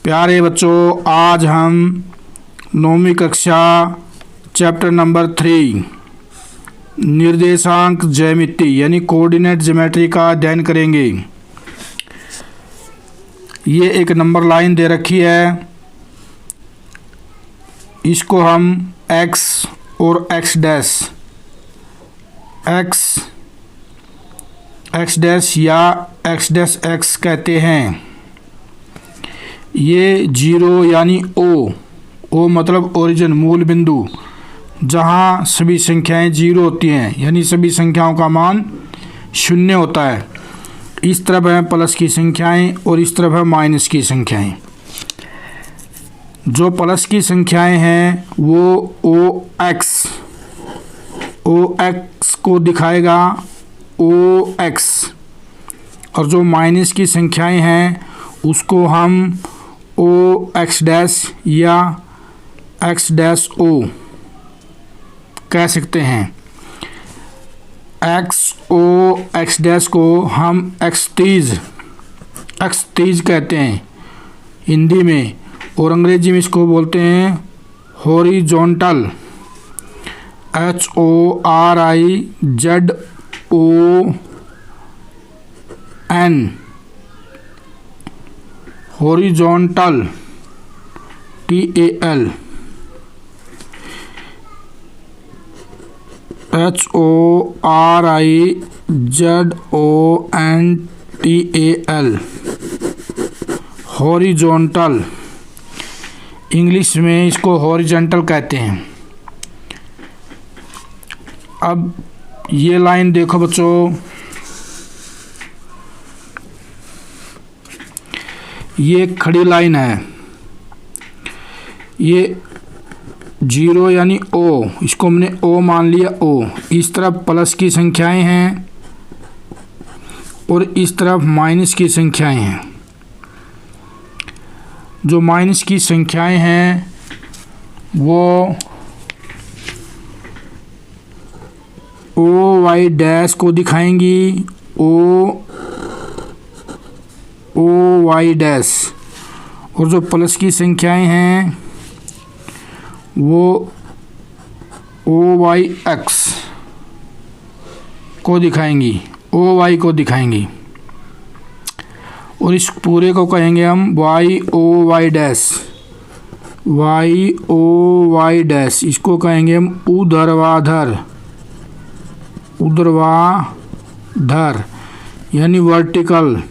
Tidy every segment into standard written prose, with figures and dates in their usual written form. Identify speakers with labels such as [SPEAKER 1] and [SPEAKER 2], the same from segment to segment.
[SPEAKER 1] प्यारे बच्चों, आज हम 9वीं कक्षा चैप्टर नंबर 3 निर्देशांक ज्यामिति यानी कोऑर्डिनेट ज्योमेट्री का अध्ययन करेंगे। ये एक नंबर लाइन दे रखी है, इसको हम x और x डैश या x डैश x कहते हैं। ये 0 यानी ओ मतलब ओरिजिन मूल बिंदु, जहाँ सभी संख्याएं 0 होती हैं यानी सभी संख्याओं का मान 0 होता है। इस तरफ है प्लस की संख्याएं और इस तरफ है माइनस की संख्याएं। जो प्लस की संख्याएं हैं वो ओ एक्स को दिखाएगा OX, और जो माइनस की संख्याएं हैं उसको हम OX डैश या X डैश O कह सकते हैं। X डैश को हम X तीज कहते हैं हिंदी में, और अंग्रेजी में इसको बोलते हैं horizontal HORIZON, horizontal TAL, HORIZONTAL, horizontal. English में इसको हॉरिजॉन्टल कहते हैं। अब ये लाइन देखो बच्चों, ये खड़ी लाइन है। ये 0 यानी O, इसको हमने O मान लिया O। इस तरफ प्लस की संख्याएं हैं और इस तरफ माइनस की संख्याएं हैं। जो माइनस की संख्याएं हैं वो OY डैश को दिखाएंगी, OY डैश, और जो प्लस की संख्याएं हैं वो OYX को दिखाएंगी, OY को दिखाएंगी, और इस पूरे को कहेंगे हम YOY डैश, इसको कहेंगे हम ऊर्ध्वाधर यानी वर्टिकल।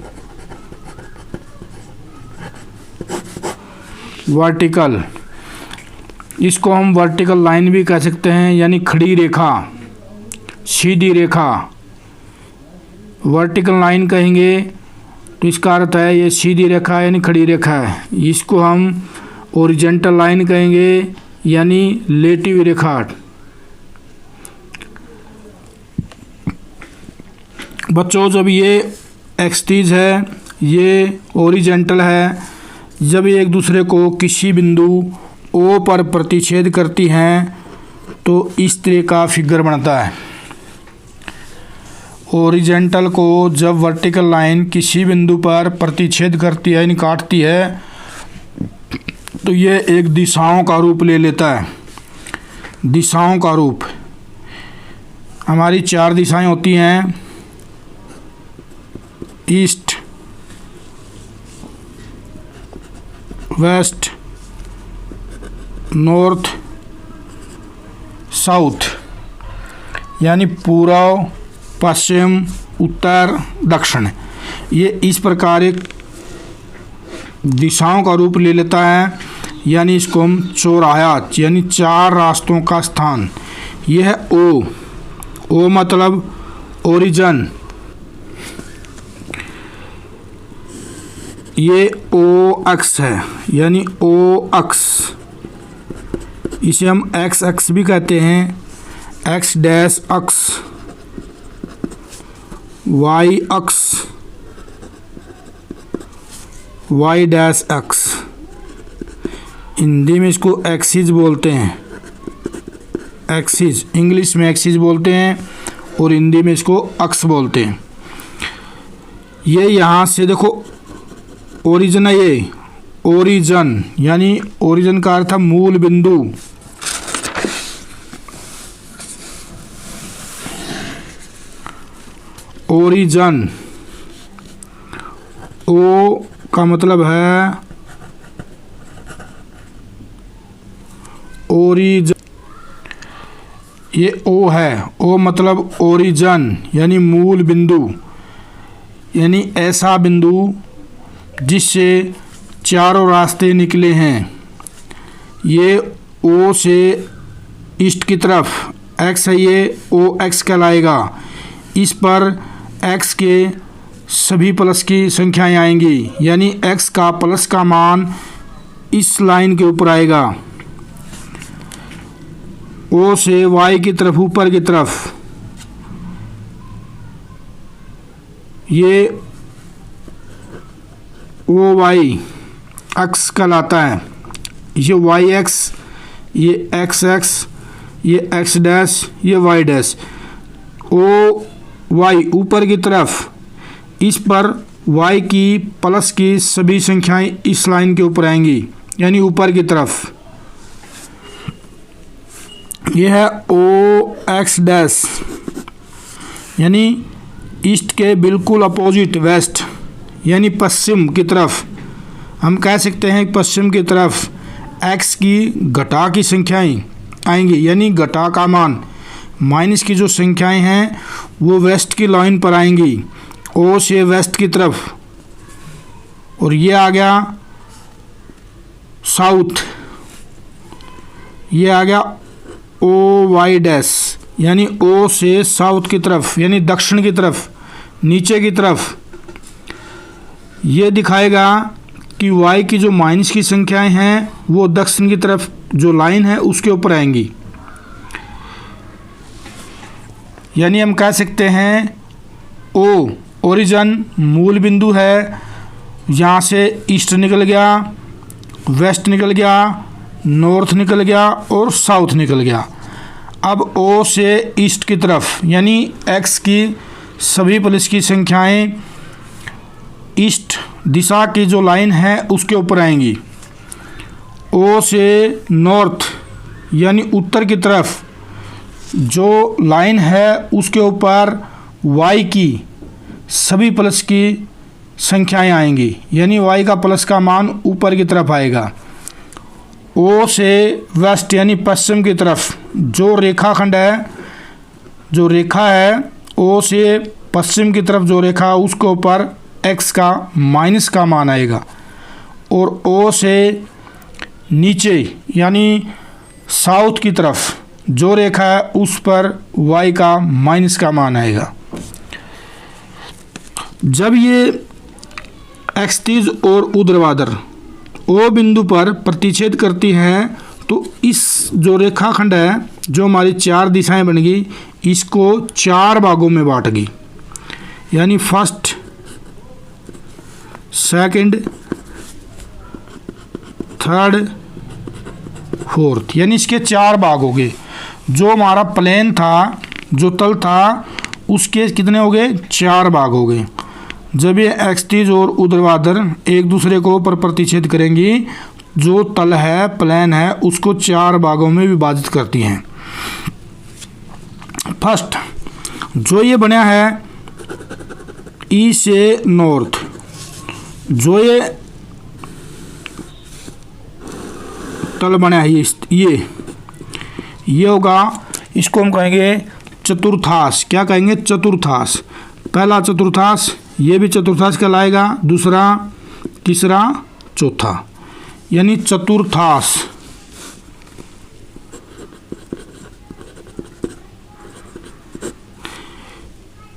[SPEAKER 1] इसको हम वर्टिकल लाइन भी कह सकते हैं यानी खड़ी रेखा, सीधी रेखा। वर्टिकल लाइन कहेंगे तो इसका अर्थ है ये सीधी रेखा यानी खड़ी रेखा है। इसको हम हॉरिजॉन्टल लाइन कहेंगे यानी लेटी रेखा। बच्चों, जब ये एक्सटीज है, ये हॉरिजॉन्टल है, जब ये एक दूसरे को किसी बिंदु O पर प्रतिच्छेद करती हैं तो इस तरह का फिगर बनता है। हॉरिजॉन्टल को जब वर्टिकल लाइन किसी बिंदु पर प्रतिच्छेद करती है यानी काटती है तो ये एक दिशाओं का रूप ले लेता है। दिशाओं का रूप, हमारी 4 दिशाएं होती हैं, ईस्ट, वेस्ट, नॉर्थ, साउथ, यानी पूर्व, पश्चिम, उत्तर, दक्षिण। ये इस प्रकार एक दिशाओं का रूप ले लेता है, यानी इसको हम चौराहा यानी 4 रास्तों का स्थान। यह है O मतलब ओरिजिन। ये OX है यानी OX, इसे हम XX भी कहते हैं, X डैश अक्ष, Y अक्ष, Y डैश अक्ष। हिंदी में इसको एक्सिस बोलते हैं, एक्सिस, इंग्लिश में एक्सिस बोलते हैं और हिंदी में इसको अक्ष बोलते हैं। ये यहाँ से देखो ओरिजिन है, ये ओरिजन, यानी ओरिजन का अर्थ है मूल बिंदु। ओरिजन, ओ का मतलब है ओरिजन, ये ओ है, ओ मतलब ओरिजन यानी मूल बिंदु, यानी ऐसा बिंदु जिससे चारों रास्ते निकले हैं। ये ओ से ईस्ट की तरफ एक्स है, ये ओ एक्स कहलाएगा। इस पर एक्स के सभी प्लस की संख्याएं आएंगी, यानी एक्स का प्लस का मान इस लाइन के ऊपर आएगा। ओ से वाई की तरफ, ऊपर की तरफ, ये ओ वाई एक्स कहलाता है। ये वाई एक्स, ये एक्स एक्स, ये एक्स डैश, ये वाई डैश। ओ वाई ऊपर की तरफ, इस पर वाई की प्लस की सभी संख्याएं इस लाइन के ऊपर आएंगी, यानी ऊपर की तरफ। यह है ओ एक्स डैश, यानी ईस्ट के बिल्कुल अपोजिट वेस्ट, यानी पश्चिम की तरफ। हम कह सकते हैं पश्चिम की तरफ एक्स की घटा की संख्याएं आएंगी, यानी घटा का मान, माइनस की जो संख्याएं हैं वो वेस्ट की लाइन पर आएंगी, ओ से वेस्ट की तरफ। और ये आ गया साउथ, ये आ गया ओ वाई डैश, यानी ओ से साउथ की तरफ, यानी दक्षिण की तरफ, नीचे की तरफ। ये दिखाएगा कि वाई की जो माइनस की संख्याएं हैं वो दक्षिण की तरफ जो लाइन है उसके ऊपर आएंगी। यानी हम कह सकते हैं ओ ओरिजन मूल बिंदु है, यहाँ से ईस्ट निकल गया, वेस्ट निकल गया, नॉर्थ निकल गया और साउथ निकल गया। अब ओ से ईस्ट की तरफ, यानी एक्स की सभी प्लस की संख्याएं ईस्ट दिशा की जो लाइन है उसके ऊपर आएंगी। ओ से नॉर्थ, यानी उत्तर की तरफ जो लाइन है उसके ऊपर वाई की सभी प्लस की संख्याएं आएंगी, यानी वाई का प्लस का मान ऊपर की तरफ आएगा। ओ से वेस्ट, यानी पश्चिम की तरफ जो रेखाखंड है, जो रेखा है ओ से पश्चिम की तरफ जो रेखा उसके ऊपर एक्स का माइनस का मान आएगा। और ओ से नीचे यानी साउथ की तरफ जो रेखा है उस पर वाई का माइनस का मान आएगा। जब ये एक्सतीज और ऊर्ध्वाधर ओ बिंदु पर प्रतिच्छेद करती हैं तो इस जो रेखाखंड है, जो हमारी चार दिशाएं बन गई, इसको चार भागों में बांट गई, यानी फर्स्ट, सेकंड, थर्ड, फोर्थ, यानी इसके चार भाग हो गए। जो हमारा प्लेन था, जो तल था, उसके कितने हो गए? चार भाग हो गए। जब ये एक्सतीज और ऊर्ध्वाधर एक दूसरे को पर प्रतिच्छेद करेंगी, जो तल है, प्लेन है, उसको चार भागों में विभाजित करती हैं। फर्स्ट जो ये बना है ई से नॉर्थ, जो ये तल बना है, ये होगा, इसको हम कहेंगे चतुर्थांश। क्या कहेंगे? चतुर्थांश। पहला चतुर्थांश, ये भी चतुर्थांश कहलाएगा, दूसरा, तीसरा, चौथा, यानी चतुर्थांश।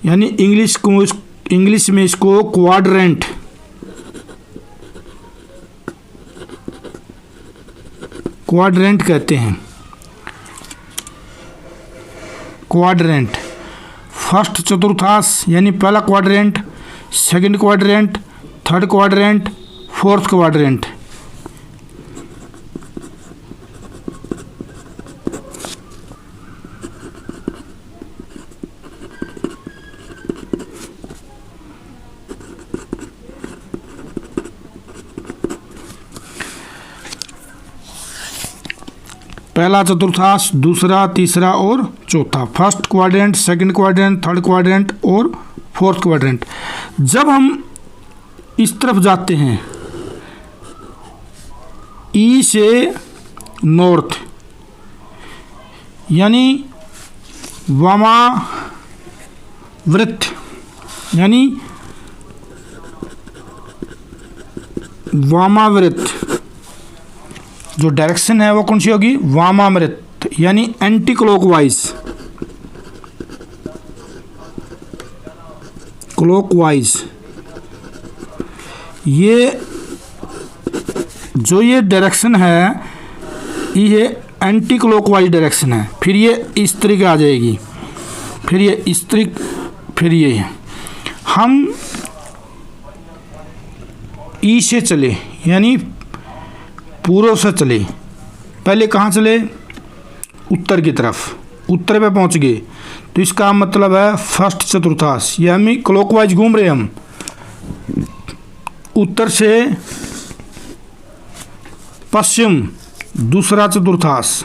[SPEAKER 1] यानी इंग्लिश में इसको क्वाड्रेंट, क्वाड्रेंट कहते हैं। क्वाड्रेंट, फर्स्ट चतुर्थांश यानी पहला quadrant, second quadrant, third quadrant, fourth quadrant. पहला चतुर्थांश, दूसरा, तीसरा और चौथा, first quadrant, second quadrant, third quadrant और फोर्थ क्वाड्रेंट। जब हम इस तरफ जाते हैं ई से नॉर्थ, यानी वामावृत्त, यानी वामावृत्त जो डायरेक्शन है वो कौन सी होगी? वामावृत्त, यानी एंटी क्लॉकवाइज, क्लॉकवाइज। ये जो ये डायरेक्शन है ये एंटी क्लॉकवाइज डायरेक्शन है। फिर ये इस तरीके आ जाएगी, फिर ये इस तरीके, फिर ये हम ई से चले, यानी पूर्व से चले। पहले कहाँ चले? उत्तर की तरफ, उत्तर पे पहुँच गए तो इसका मतलब है फर्स्ट चतुर्थांश, यानी क्लॉकवाइज घूम रहे हम। उत्तर से पश्चिम दूसरा चतुर्थांश,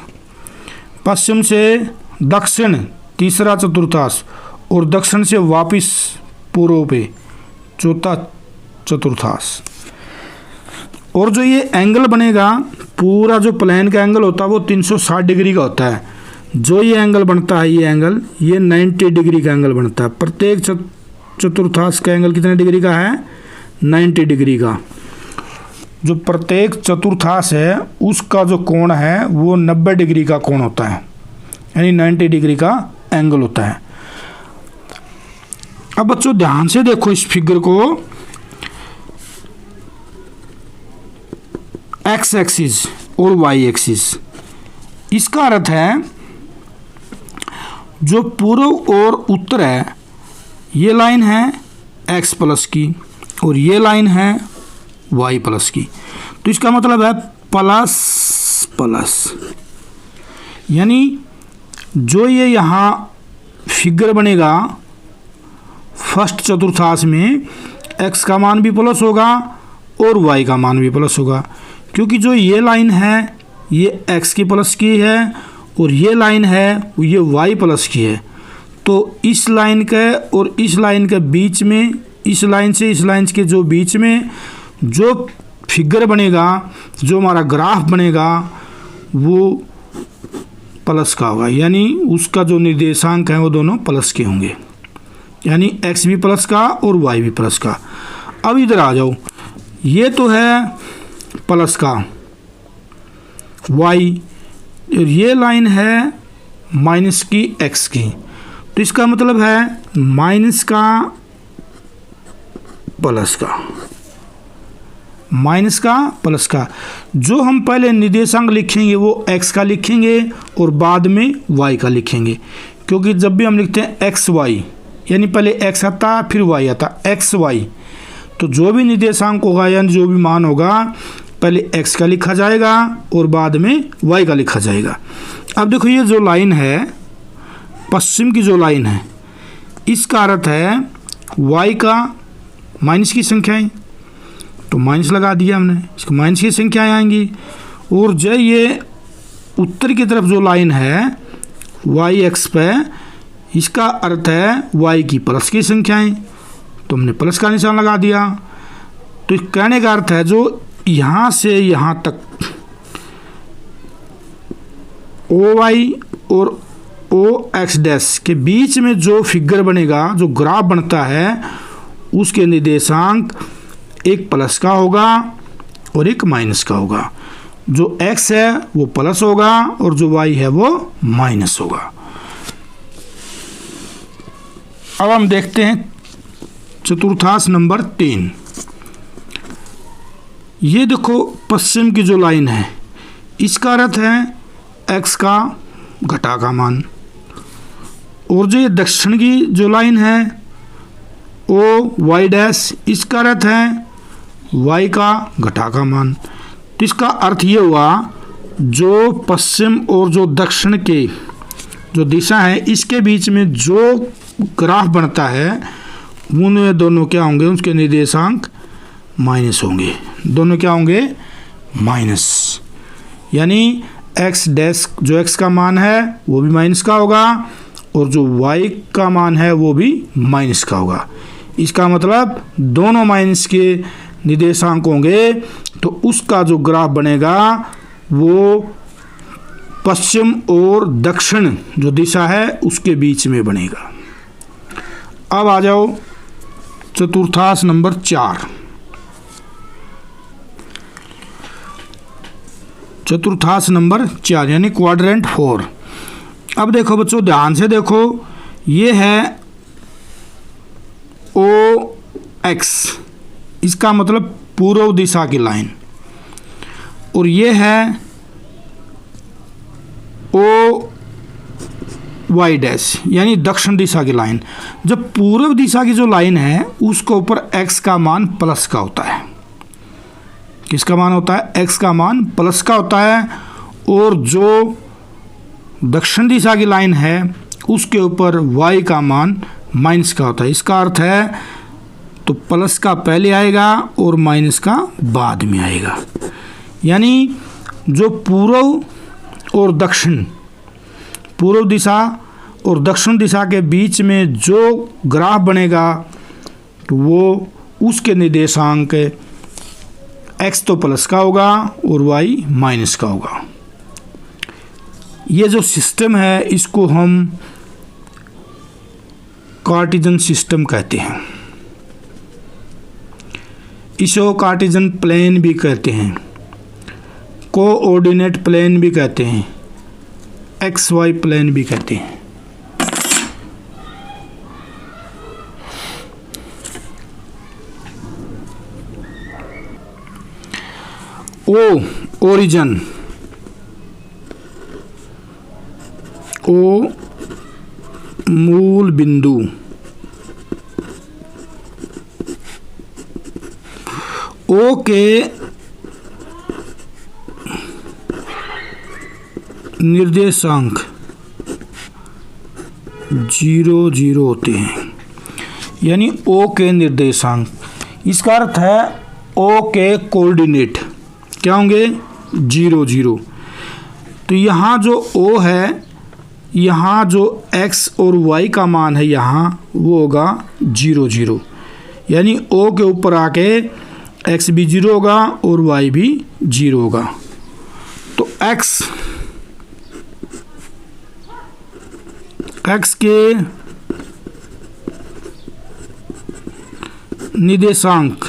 [SPEAKER 1] पश्चिम से दक्षिण तीसरा चतुर्थांश और दक्षिण से वापस पूर्व पे चौथा चतुर्थांश। और जो ये एंगल बनेगा, पूरा जो प्लेन का एंगल होता है वो 360 डिग्री का होता है। जो ये एंगल बनता है, ये एंगल, ये 90 डिग्री का एंगल बनता है। प्रत्येक चतुर्थांश का एंगल कितने डिग्री का है? 90 डिग्री का। जो प्रत्येक चतुर्थांश है उसका जो कोण है वो 90 डिग्री का कोण होता है, यानी 90 डिग्री का एंगल होता है। अब बच्चों ध्यान से देखो इस फिगर को। एक्स एक्सिस और वाई एक्सिस, इसका अर्थ है जो पूर्व और उत्तर है ये लाइन है एक्स प्लस की और ये लाइन है वाई प्लस की। तो इसका मतलब है प्लस प्लस, यानी जो ये यहाँ फिगर बनेगा फर्स्ट चतुर्थांश में एक्स का मान भी प्लस होगा और वाई का मान भी प्लस होगा, क्योंकि जो ये लाइन है ये एक्स की प्लस की है और ये लाइन है ये वाई प्लस की है। तो इस लाइन के और इस लाइन के बीच में, इस लाइन से इस लाइन के जो बीच में जो फिगर बनेगा, जो हमारा ग्राफ बनेगा वो प्लस का होगा, यानी उसका जो निर्देशांक है वो दोनों प्लस के होंगे, यानी एक्स भी प्लस का और वाई भी प्लस का। अब इधर आ जाओ, ये तो है प्लस का वाई और ये लाइन है माइनस की एक्स की। तो इसका मतलब है माइनस का प्लस का, माइनस का प्लस का। जो हम पहले निर्देशांक लिखेंगे वो एक्स का लिखेंगे और बाद में वाई का लिखेंगे, क्योंकि जब भी हम लिखते हैं एक्स वाई, यानी पहले एक्स आता फिर वाई आता, एक्स वाई, तो जो भी निर्देशांक होगा यानी जो भी मान होगा पहले एक्स का लिखा जाएगा और बाद में वाई का लिखा जाएगा। अब देखो ये जो लाइन है, पश्चिम की जो लाइन है, इसका अर्थ है वाई का माइनस की संख्याएं, तो माइनस लगा दिया हमने, इसको माइनस की संख्याएं आएंगी। और जो ये उत्तर की तरफ जो लाइन है वाई एक्स पे, इसका अर्थ है वाई की प्लस की संख्याएं, तो हमने प्लस का निशान लगा दिया। तो कहने का अर्थ है जो यहाँ से यहाँ तक ओ वाई और ओ एक्स डैश के बीच में जो फिगर बनेगा, जो ग्राफ बनता है, उसके निर्देशांक एक प्लस का होगा और एक माइनस का होगा। जो एक्स है वो प्लस होगा और जो वाई है वो माइनस होगा। अब हम देखते हैं चतुर्थांश नंबर 3। ये देखो पश्चिम की जो लाइन है, इसका अर्थ है एक्स का घटा का मान, और जो ये दक्षिण की जो लाइन है ओ वाई डैश, इसका अर्थ है वाई का घटा का मान। तो इसका अर्थ ये हुआ जो पश्चिम और जो दक्षिण के जो दिशा है इसके बीच में जो ग्राफ बनता है उनमें दोनों क्या होंगे, उसके निर्देशांक माइनस होंगे। दोनों क्या होंगे? माइनस। यानी एक्स डैश जो एक्स का मान है वो भी माइनस का होगा और जो वाई का मान है वो भी माइनस का होगा। इसका मतलब दोनों माइनस के निर्देशांक होंगे तो उसका जो ग्राफ बनेगा वो पश्चिम और दक्षिण जो दिशा है उसके बीच में बनेगा। अब आ जाओ चतुर्थांश नंबर 4। चतुर्थांश नंबर 4 यानी क्वाड्रेंट 4। अब देखो बच्चों, ध्यान से देखो, ये है ओ एक्स, इसका मतलब पूर्व दिशा की लाइन, और ये है ओ वाई डैश यानी दक्षिण दिशा की लाइन। जब पूर्व दिशा की जो लाइन है उसके ऊपर एक्स का मान प्लस का होता है। किसका मान होता है? एक्स का मान प्लस का होता है। और जो दक्षिण दिशा की लाइन है उसके ऊपर वाई का मान माइनस का होता है। इसका अर्थ है तो प्लस का पहले आएगा और माइनस का बाद में आएगा। यानी जो पूर्व और दक्षिण, पूर्व दिशा और दक्षिण दिशा के बीच में जो ग्राफ बनेगा तो वो उसके निर्देशांक एक्स तो प्लस का होगा और वाई माइनस का होगा। ये जो सिस्टम है इसको हम कार्टेशियन सिस्टम कहते हैं। इसे कार्टेशियन प्लेन भी कहते हैं, कोऑर्डिनेट प्लेन भी कहते हैं, एक्स वाई प्लेन भी कहते हैं। ओ ओरिजिन, ओ मूल बिंदु, ओ के निर्देशांक 0 0 होते हैं। यानी ओ के निर्देशांक, इसका अर्थ है ओ के कोऑर्डिनेट क्या होंगे? 0 0। तो यहाँ जो ओ है, यहाँ जो एक्स और वाई का मान है यहाँ वो होगा 0 0। यानी ओ के ऊपर आके एक्स भी 0 होगा और वाई भी 0 होगा। तो एक्स के निर्देशांक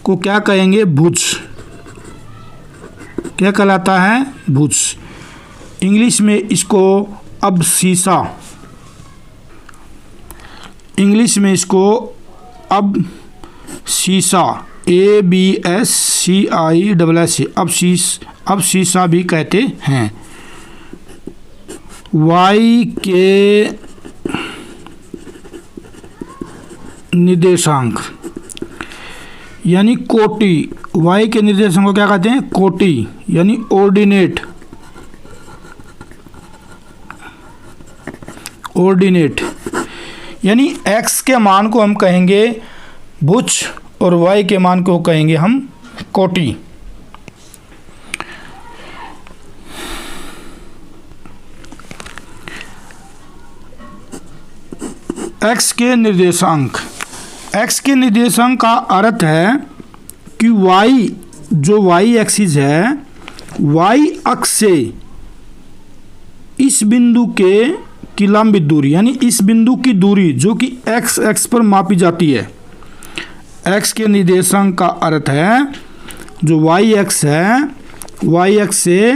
[SPEAKER 1] को क्या कहेंगे? भुज। क्या कहलाता है? भुज। इंग्लिश में इसको अबसीसा, इंग्लिश में इसको अबसीसा, ABSCISS, अबसीसा भी कहते हैं। वाई के निर्देशांक यानी कोटि, वाई के निर्देशांक को क्या कहते हैं? कोटि यानी ऑर्डिनेट, ऑर्डिनेट यानी एक्स के मान को हम कहेंगे भुज और वाई के मान को कहेंगे हम कोटि। एक्स के निर्देशांक, एक्स के निर्देशांक का अर्थ है कि वाई, जो वाई एक्सिस है, वाई अक्ष से इस बिंदु की लंबित दूरी यानी इस बिंदु की दूरी जो कि एक्स एक्स पर मापी जाती है। एक्स के निर्देशांक का अर्थ है जो वाई एक्स है, वाई एक्स से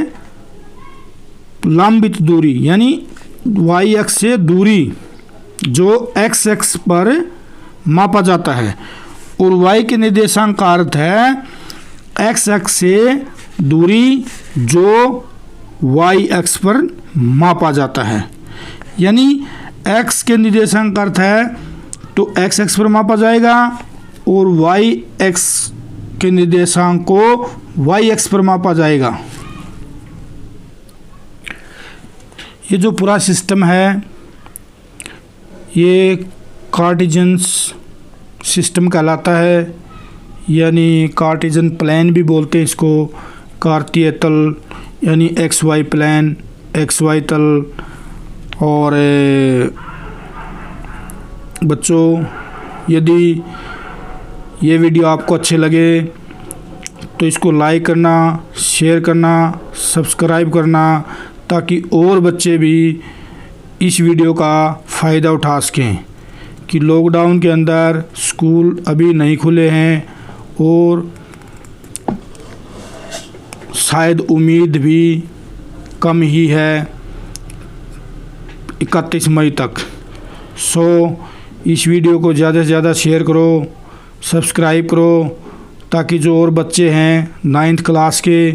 [SPEAKER 1] लंबित दूरी यानी वाई एक्स से दूरी जो एक्स एक्स पर मापा जाता है। और वाई के निर्देशांक का अर्थ है एक्स एक्स से दूरी जो वाई एक्स पर मापा जाता है। यानी एक्स के निर्देशांक का अर्थ है तो एक्स एक्स पर मापा जाएगा और वाई एक्स के निर्देशांक को वाई एक्स पर मापा जाएगा। ये जो पूरा सिस्टम है ये कार्टेशियन सिस्टम कहलाता है, यानी कार्टेशियन प्लेन भी बोलते हैं इसको, कार्तीय तल यानी XY प्लेन, XY तल। और बच्चों, यदि ये वीडियो आपको अच्छे लगे तो इसको लाइक करना, शेयर करना, सब्सक्राइब करना, ताकि और बच्चे भी इस वीडियो का फ़ायदा उठा सकें। कि लॉकडाउन के अंदर स्कूल अभी नहीं खुले हैं और शायद उम्मीद भी कम ही है 31 मई तक। इस वीडियो को ज़्यादा से ज़्यादा शेयर करो, सब्सक्राइब करो, ताकि जो और बच्चे हैं 9th क्लास के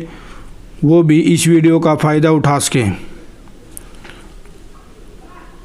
[SPEAKER 1] वो भी इस वीडियो का फ़ायदा उठा सकें।